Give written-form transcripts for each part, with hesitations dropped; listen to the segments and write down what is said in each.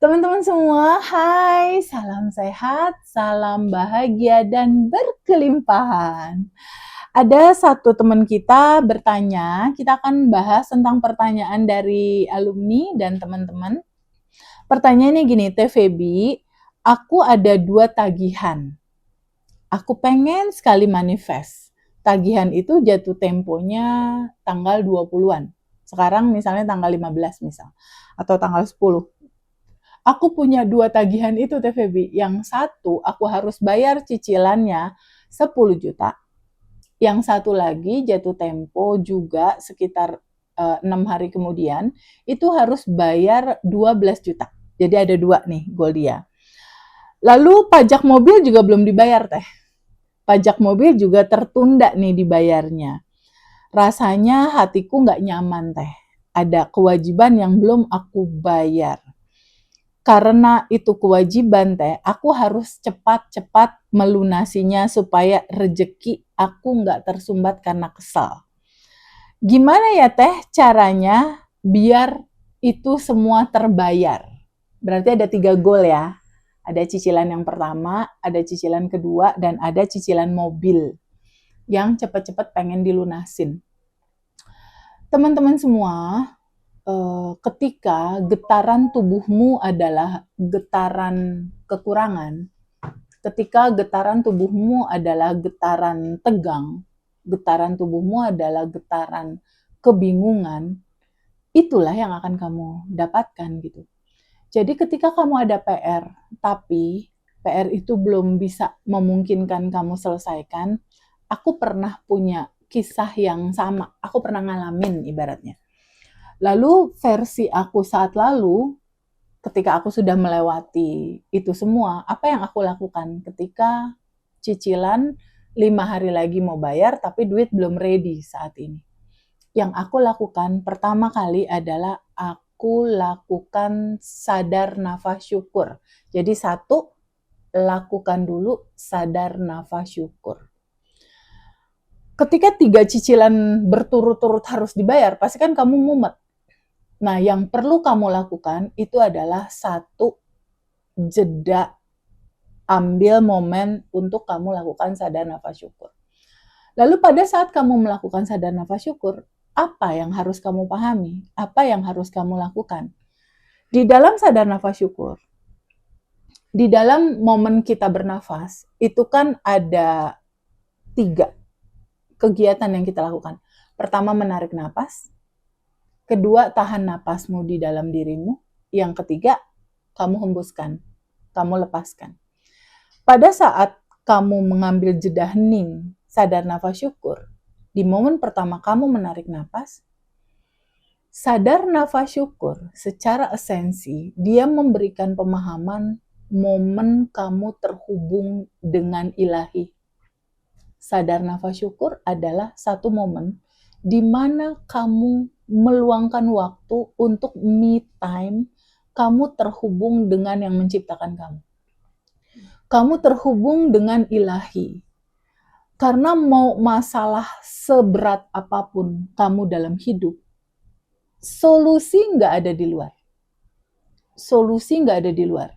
Teman-teman semua, hai, salam sehat, salam bahagia dan berkelimpahan. Ada satu teman kita bertanya, kita akan bahas tentang pertanyaan dari alumni dan teman-teman. Pertanyaannya gini, Teh Feby, aku ada 2 tagihan. Aku pengen sekali manifest. Tagihan itu jatuh temponya tanggal 20-an. Sekarang misalnya tanggal 15 misal, atau tanggal 10. Aku punya 2 tagihan itu Teh Feby. Yang satu aku harus bayar cicilannya 10 juta. Yang satu lagi jatuh tempo juga sekitar 6 hari kemudian, itu harus bayar 12 juta. Jadi ada 2 nih goal dia. Lalu pajak mobil juga belum dibayar Teh. Pajak mobil juga tertunda nih dibayarnya. Rasanya hatiku nggak nyaman Teh. Ada kewajiban yang belum aku bayar. Karena itu kewajiban Teh, aku harus cepat-cepat melunasinya supaya rejeki aku nggak tersumbat karena kesal. Gimana ya Teh caranya biar itu semua terbayar? Berarti ada 3 goal ya. Ada cicilan yang pertama, ada cicilan kedua, dan ada cicilan mobil yang cepat-cepat pengen dilunasin. Teman-teman semua, ketika getaran tubuhmu adalah getaran kekurangan, ketika getaran tubuhmu adalah getaran tegang, getaran tubuhmu adalah getaran kebingungan, itulah yang akan kamu dapatkan gitu. Jadi ketika kamu ada PR, tapi PR itu belum bisa memungkinkan kamu selesaikan, aku pernah punya kisah yang sama, aku pernah ngalamin ibaratnya. Lalu versi aku saat lalu, ketika aku sudah melewati itu semua, apa yang aku lakukan ketika cicilan 5 hari lagi mau bayar, tapi duit belum ready saat ini. Yang aku lakukan pertama kali adalah aku lakukan sadar nafas syukur. Jadi satu, lakukan dulu sadar nafas syukur. Ketika 3 cicilan berturut-turut harus dibayar, pasti kan kamu mumet. Nah, yang perlu kamu lakukan itu adalah satu, jeda, ambil momen untuk kamu lakukan sadar nafas syukur. Lalu pada saat kamu melakukan sadar nafas syukur, apa yang harus kamu pahami? Apa yang harus kamu lakukan? Di dalam sadar nafas syukur, di dalam momen kita bernafas, itu kan ada 3 kegiatan yang kita lakukan. Pertama, menarik napas. Kedua, tahan napasmu di dalam dirimu. Yang ketiga, kamu hembuskan, kamu lepaskan. Pada saat kamu mengambil jeda hening, sadar nafas syukur, di momen pertama kamu menarik napas, sadar nafas syukur secara esensi, dia memberikan pemahaman momen kamu terhubung dengan ilahi. Sadar nafas syukur adalah satu momen di mana kamu meluangkan waktu untuk me time, kamu terhubung dengan yang menciptakan kamu. Kamu terhubung dengan ilahi. Karena mau masalah seberat apapun kamu dalam hidup, solusi nggak ada di luar. Solusi nggak ada di luar.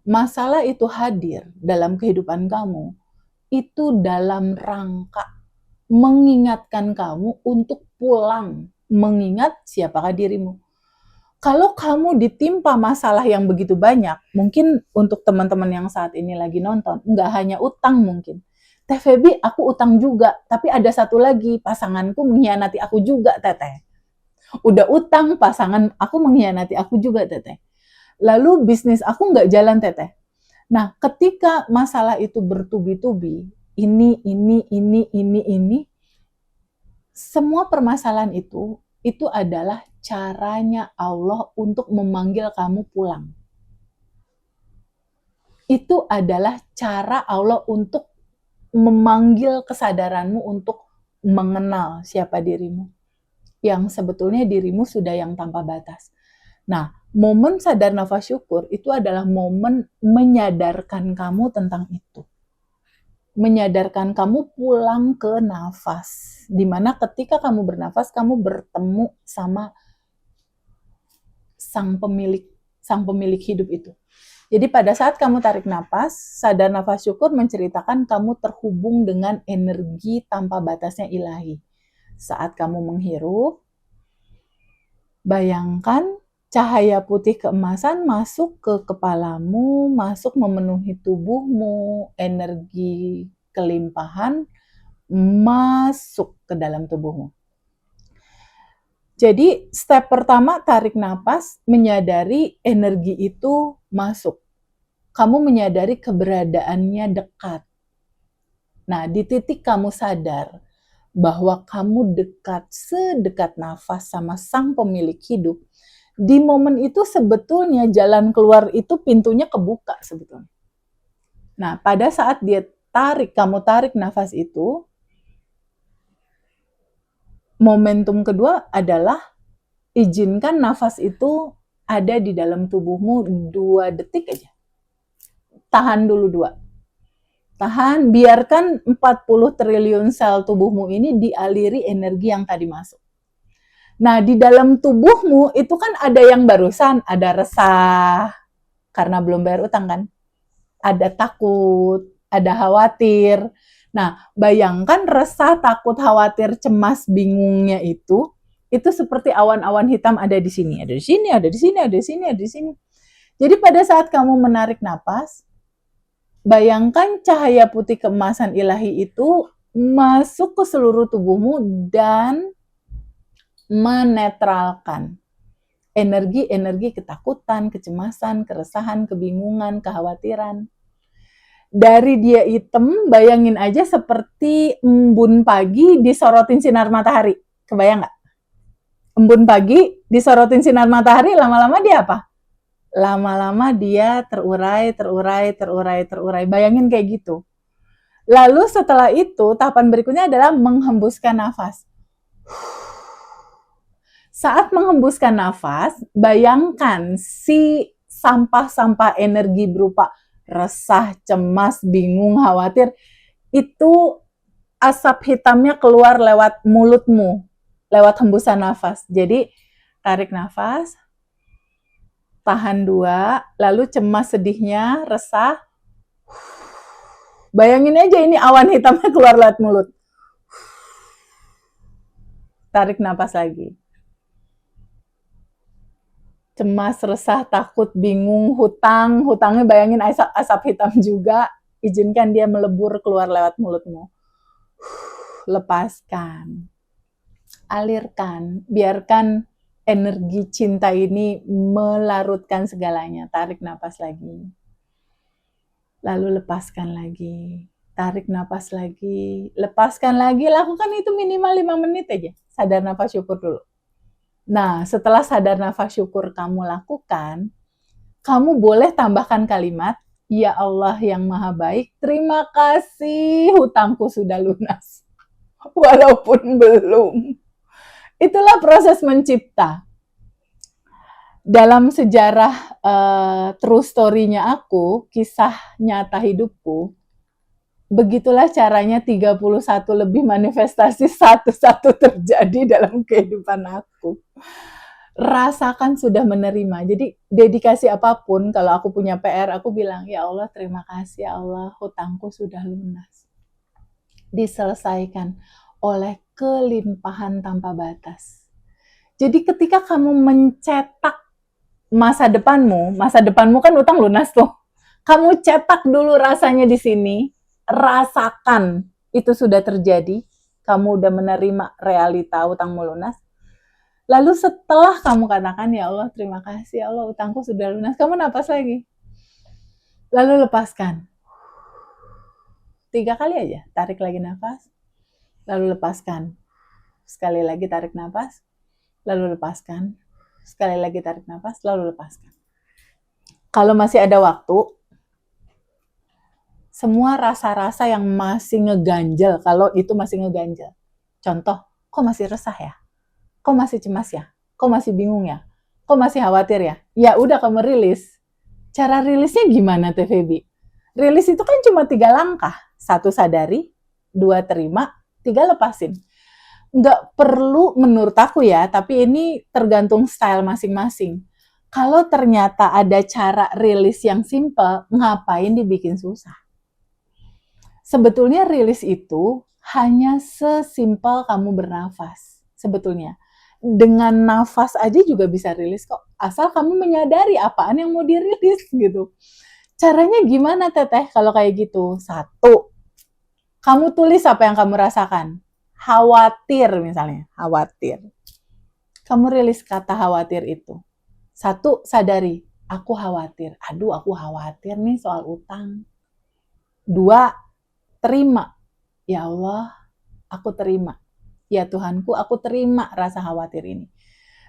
Masalah itu hadir dalam kehidupan kamu, itu dalam rangka mengingatkan kamu untuk pulang, mengingat siapakah dirimu. Kalau kamu ditimpa masalah yang begitu banyak, mungkin untuk teman-teman yang saat ini lagi nonton, nggak hanya utang mungkin. Teh Feby, aku utang juga, tapi ada satu lagi, pasanganku mengkhianati aku juga, Teteh. Udah utang, pasangan aku mengkhianati aku juga, Teteh. Lalu bisnis aku nggak jalan, Teteh. Nah, ketika masalah itu bertubi-tubi, ini, semua permasalahan itu adalah caranya Allah untuk memanggil kamu pulang. Itu adalah cara Allah untuk memanggil kesadaranmu untuk mengenal siapa dirimu. Yang sebetulnya dirimu sudah yang tanpa batas. Nah, momen sadar nafas syukur itu adalah momen menyadarkan kamu tentang itu. Menyadarkan kamu pulang ke nafas. Dimana ketika kamu bernafas, kamu bertemu sama sang pemilik sang pemilik hidup itu. Jadi pada saat kamu tarik napas, sadar nafas syukur menceritakan kamu terhubung dengan energi tanpa batasnya ilahi. Saat kamu menghirup, bayangkan cahaya putih keemasan masuk ke kepalamu, masuk memenuhi tubuhmu, energi kelimpahan masuk ke dalam tubuhmu. Jadi step pertama tarik napas, menyadari energi itu masuk. Kamu menyadari keberadaannya dekat. Nah, di titik kamu sadar bahwa kamu dekat, sedekat nafas sama sang pemilik hidup, di momen itu sebetulnya jalan keluar itu pintunya kebuka sebetulnya. Nah, pada saat kamu tarik nafas itu, momentum kedua adalah izinkan nafas itu ada di dalam tubuhmu 2 detik aja. Tahan dulu 2. Tahan, biarkan 40 triliun sel tubuhmu ini dialiri energi yang tadi masuk. Nah, di dalam tubuhmu itu kan ada yang barusan, ada resah, karena belum bayar utang kan. Ada takut, ada khawatir. Nah, bayangkan resah, takut, khawatir, cemas, bingungnya itu seperti awan-awan hitam ada di sini, ada di sini, ada di sini, ada di sini, ada di sini. Jadi pada saat kamu menarik napas, bayangkan cahaya putih keemasan ilahi itu masuk ke seluruh tubuhmu dan menetralkan energi-energi ketakutan, kecemasan, keresahan, kebingungan, kekhawatiran. Dari dia hitam, bayangin aja seperti embun pagi disorotin sinar matahari. Kebayang nggak? Embun pagi disorotin sinar matahari, lama-lama dia apa? Lama-lama dia terurai. Bayangin kayak gitu. Lalu setelah itu, tahapan berikutnya adalah menghembuskan nafas. Saat menghembuskan nafas, bayangkan si sampah-sampah energi berupa resah, cemas, bingung, khawatir, itu asap hitamnya keluar lewat mulutmu, lewat hembusan nafas. Jadi tarik nafas, tahan 2, lalu cemas, sedihnya, resah. Bayangin aja ini awan hitamnya keluar lewat mulut. Tarik nafas lagi. Cemas, resah, takut, bingung, hutangnya bayangin asap hitam juga, izinkan dia melebur keluar lewat mulutmu. Lepaskan, alirkan, biarkan energi cinta ini melarutkan segalanya. Tarik napas lagi, lalu lepaskan lagi, tarik napas lagi, lepaskan lagi, lakukan itu minimal 5 menit aja, sadar nafas syukur dulu. Nah, setelah sadar nafas syukur kamu lakukan, kamu boleh tambahkan kalimat, ya Allah yang maha baik, terima kasih hutangku sudah lunas. Walaupun belum. Itulah proses mencipta. Dalam sejarah true story-nya aku, kisah nyata hidupku, begitulah caranya 31 lebih manifestasi satu-satu terjadi dalam kehidupan aku. Rasakan sudah menerima. Jadi dedikasi apapun, kalau aku punya PR, aku bilang, ya Allah terima kasih ya Allah, hutangku sudah lunas. Diselesaikan oleh kelimpahan tanpa batas. Jadi ketika kamu mencetak masa depanmu kan utang lunas tuh. Kamu cetak dulu rasanya di sini, rasakan itu sudah terjadi, kamu udah menerima realita utangmu lunas. Lalu setelah kamu katakan, ya Allah terima kasih ya Allah utangku sudah lunas, kamu napas lagi. Lalu lepaskan. 3 kali aja, tarik lagi nafas, lalu lepaskan. Sekali lagi tarik nafas, lalu lepaskan. Sekali lagi tarik nafas, lalu lepaskan. Kalau masih ada waktu, semua rasa-rasa yang masih ngeganjel, kalau itu masih ngeganjel. Contoh, kok masih resah ya? Kok masih cemas ya? Kok masih bingung ya? Kok masih khawatir ya? Ya udah kamu rilis. Cara rilisnya gimana Teh Feby? Rilis itu kan cuma 3 langkah. 1 sadari, 2 terima, 3 lepasin. Nggak perlu menurut aku ya, tapi ini tergantung style masing-masing. Kalau ternyata ada cara rilis yang simple, ngapain dibikin susah? Sebetulnya rilis itu hanya sesimpel kamu bernafas. Sebetulnya. Dengan nafas aja juga bisa rilis kok. Asal kamu menyadari apaan yang mau dirilis gitu. Caranya gimana Teteh kalau kayak gitu? Satu, kamu tulis apa yang kamu rasakan. Khawatir misalnya, khawatir. Kamu rilis kata khawatir itu. Satu, sadari, aku khawatir. Aduh, aku khawatir nih soal utang. Dua, terima. Ya Allah, aku terima. Ya Tuhanku, aku terima rasa khawatir ini.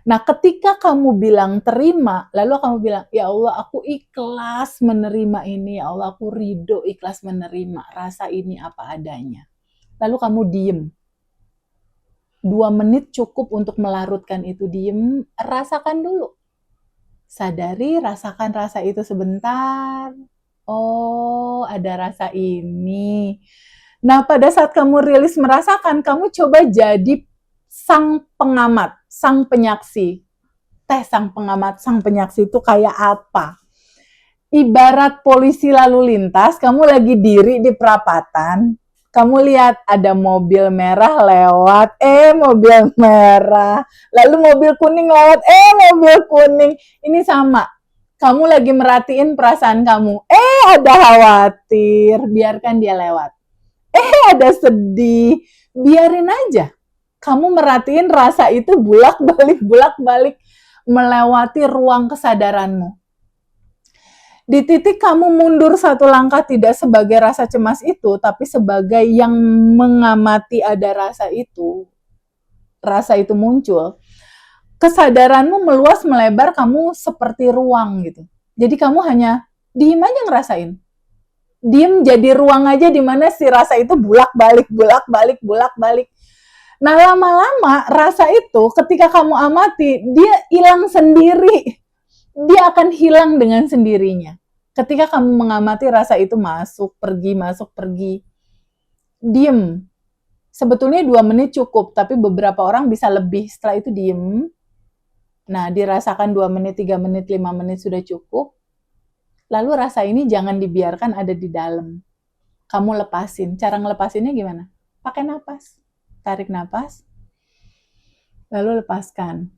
Nah, ketika kamu bilang terima, lalu kamu bilang, ya Allah, aku ikhlas menerima ini. Ya Allah, aku ridho ikhlas menerima rasa ini apa adanya. Lalu kamu diem. 2 menit cukup untuk melarutkan itu. Diem, rasakan dulu. Sadari, rasakan rasa itu sebentar. Oh, ada rasa ini. Nah, pada saat kamu rilis merasakan, kamu coba jadi sang pengamat, sang penyaksi. Sang pengamat, sang penyaksi itu kayak apa? Ibarat polisi lalu lintas, kamu lagi diri di perapatan, kamu lihat ada mobil merah lewat, mobil merah. Lalu mobil kuning lewat, mobil kuning. Ini sama. Kamu lagi merhatiin perasaan kamu. Ada khawatir, biarkan dia lewat. Ada sedih, biarin aja. Kamu merhatiin rasa itu bolak-balik melewati ruang kesadaranmu. Di titik kamu mundur 1 langkah tidak sebagai rasa cemas itu, tapi sebagai yang mengamati ada rasa itu muncul, kesadaranmu meluas melebar, kamu seperti ruang gitu. Jadi kamu hanya diem aja ngerasain. Diem jadi ruang aja di mana si rasa itu bolak-balik. Nah, lama-lama rasa itu ketika kamu amati, dia hilang sendiri. Dia akan hilang dengan sendirinya. Ketika kamu mengamati rasa itu masuk, pergi. Diem. Sebetulnya 2 menit cukup, tapi beberapa orang bisa lebih. Setelah itu diem. Nah, dirasakan 2 menit, 3 menit, 5 menit sudah cukup. Lalu rasa ini jangan dibiarkan ada di dalam. Kamu lepasin. Cara ngelepasinnya gimana? Pakai napas. Tarik napas. Lalu lepaskan.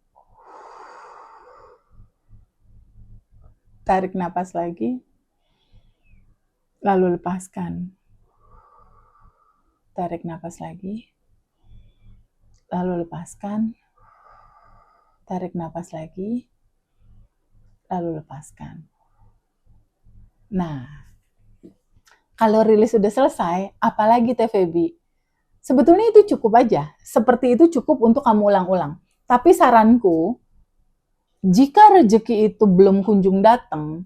Tarik napas lagi, lalu lepaskan. Tarik napas lagi, lalu lepaskan. Tarik napas lagi, lalu lepaskan. Nah, kalau rilis sudah selesai, apalagi Teh Febi? Sebetulnya itu cukup aja. Seperti itu cukup untuk kamu ulang-ulang. Tapi saranku, jika rezeki itu belum kunjung datang,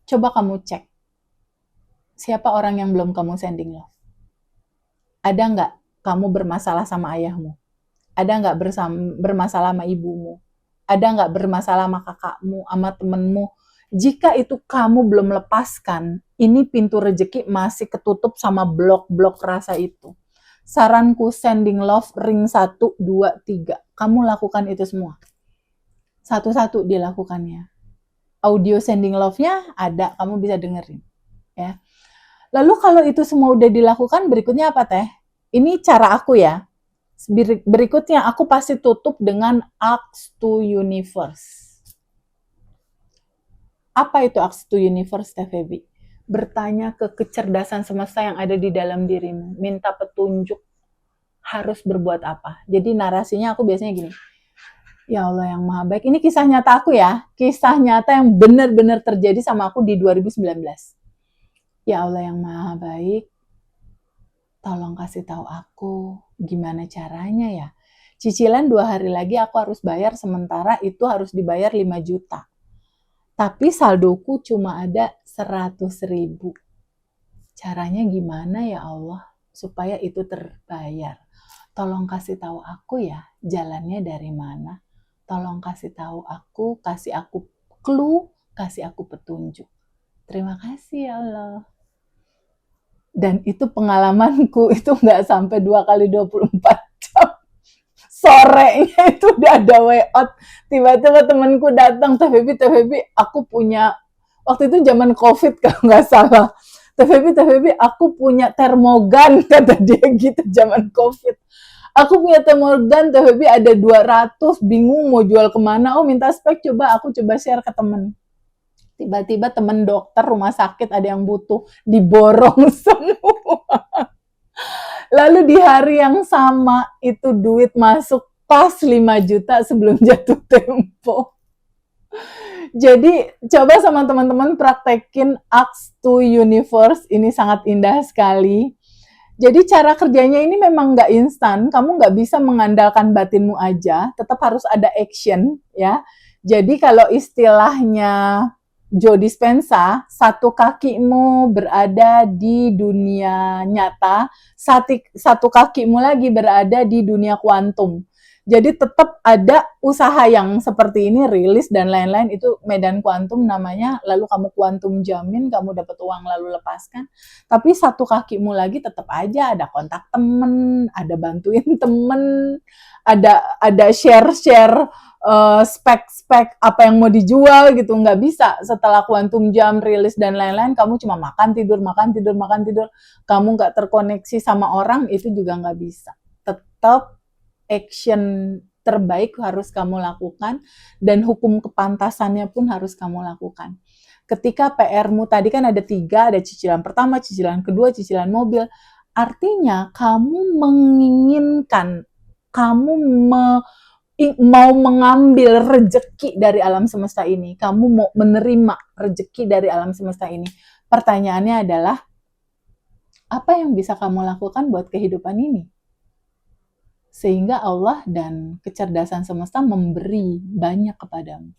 coba kamu cek. Siapa orang yang belum kamu sending love? Ada nggak kamu bermasalah sama ayahmu? Ada nggak bermasalah sama ibumu? Ada nggak bermasalah sama kakakmu, sama temenmu? Jika itu kamu belum lepaskan, ini pintu rezeki masih ketutup sama blok-blok rasa itu. Saranku sending love ring 1, 2, 3. Kamu lakukan itu semua. Satu-satu dilakukannya. Audio sending love-nya ada, kamu bisa dengerin. Ya. Lalu kalau itu semua udah dilakukan, berikutnya apa Teh? Ini cara aku ya. Berikutnya aku pasti tutup dengan Ask to Universe. Apa itu Ask to Universe, Teh Febi? Bertanya ke kecerdasan semesta yang ada di dalam dirimu. Minta petunjuk harus berbuat apa. Jadi narasinya aku biasanya gini. Ya Allah yang maha baik. Ini kisah nyata aku ya. Kisah nyata yang benar-benar terjadi sama aku di 2019. Ya Allah yang maha baik. Tolong kasih tahu aku gimana caranya ya. Cicilan 2 hari lagi aku harus bayar, sementara itu harus dibayar 5 juta. Tapi saldoku cuma ada 100.000. Caranya gimana ya Allah supaya itu terbayar? Tolong kasih tahu aku ya jalannya dari mana. Tolong kasih tahu aku, kasih aku clue, kasih aku petunjuk. Terima kasih ya Allah. Dan itu pengalamanku, itu nggak sampai 2 kali 24 jam. sorenya itu udah ada way out. Tiba-tiba temanku datang, Teh Febi, aku punya, waktu itu zaman COVID kalau nggak salah. Teh Febi, aku punya termogan, kata dia gitu zaman COVID. Aku punya termogan, Teh Febi ada 200, bingung mau jual kemana, oh minta spek, coba aku coba share ke temen. Tiba-tiba temen dokter rumah sakit ada yang butuh, diborong semua. Lalu di hari yang sama itu duit masuk pas 5 juta sebelum jatuh tempo. Jadi coba sama teman-teman praktekin Acts to Universe, ini sangat indah sekali. Jadi cara kerjanya ini memang nggak instan, kamu nggak bisa mengandalkan batinmu aja, tetap harus ada action ya. Jadi kalau istilahnya Joe Dispenza, satu kakimu berada di dunia nyata, satu kakimu lagi berada di dunia kuantum. Jadi tetap ada usaha yang seperti ini, rilis dan lain-lain, itu medan kuantum namanya, lalu kamu kuantum jamin, kamu dapat uang lalu lepaskan. Tapi satu kakimu lagi tetap aja ada kontak temen, ada bantuin temen, ada share-share spek-spek apa yang mau dijual gitu. Nggak bisa setelah kuantum jam rilis dan lain-lain kamu cuma makan tidur, kamu nggak terkoneksi sama orang, itu juga nggak bisa. Tetap action terbaik harus kamu lakukan, dan hukum kepantasannya pun harus kamu lakukan. Ketika PR-mu tadi kan ada 3, ada cicilan pertama, cicilan kedua, cicilan mobil, artinya kamu menginginkan, kamu mau mengambil rejeki dari alam semesta ini, kamu mau menerima rejeki dari alam semesta ini. Pertanyaannya adalah, apa yang bisa kamu lakukan buat kehidupan ini? Sehingga Allah dan kecerdasan semesta memberi banyak kepadamu.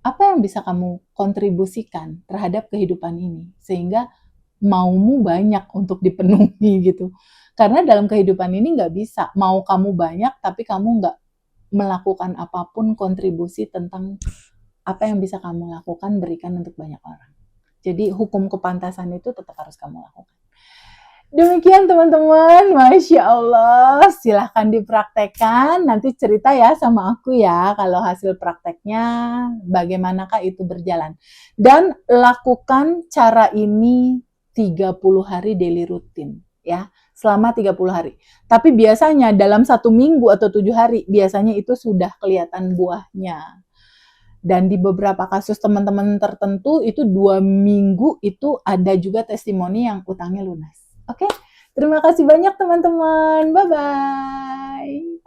Apa yang bisa kamu kontribusikan terhadap kehidupan ini? Sehingga maumu banyak untuk dipenuhi gitu. Karena dalam kehidupan ini nggak bisa, mau kamu banyak tapi kamu nggak melakukan apapun kontribusi tentang apa yang bisa kamu lakukan, berikan untuk banyak orang. Jadi hukum kepantasan itu tetap harus kamu lakukan. Demikian teman-teman, Masya Allah, silahkan dipraktekkan, nanti cerita ya sama aku ya, kalau hasil prakteknya bagaimanakah itu berjalan. Dan lakukan cara ini 30 hari daily rutin ya, selama 30 hari. Tapi biasanya dalam 1 minggu atau 7 hari, biasanya itu sudah kelihatan buahnya. Dan di beberapa kasus teman-teman tertentu, itu 2 minggu itu ada juga testimoni yang utangnya lunas. Oke, terima kasih banyak teman-teman. Bye-bye.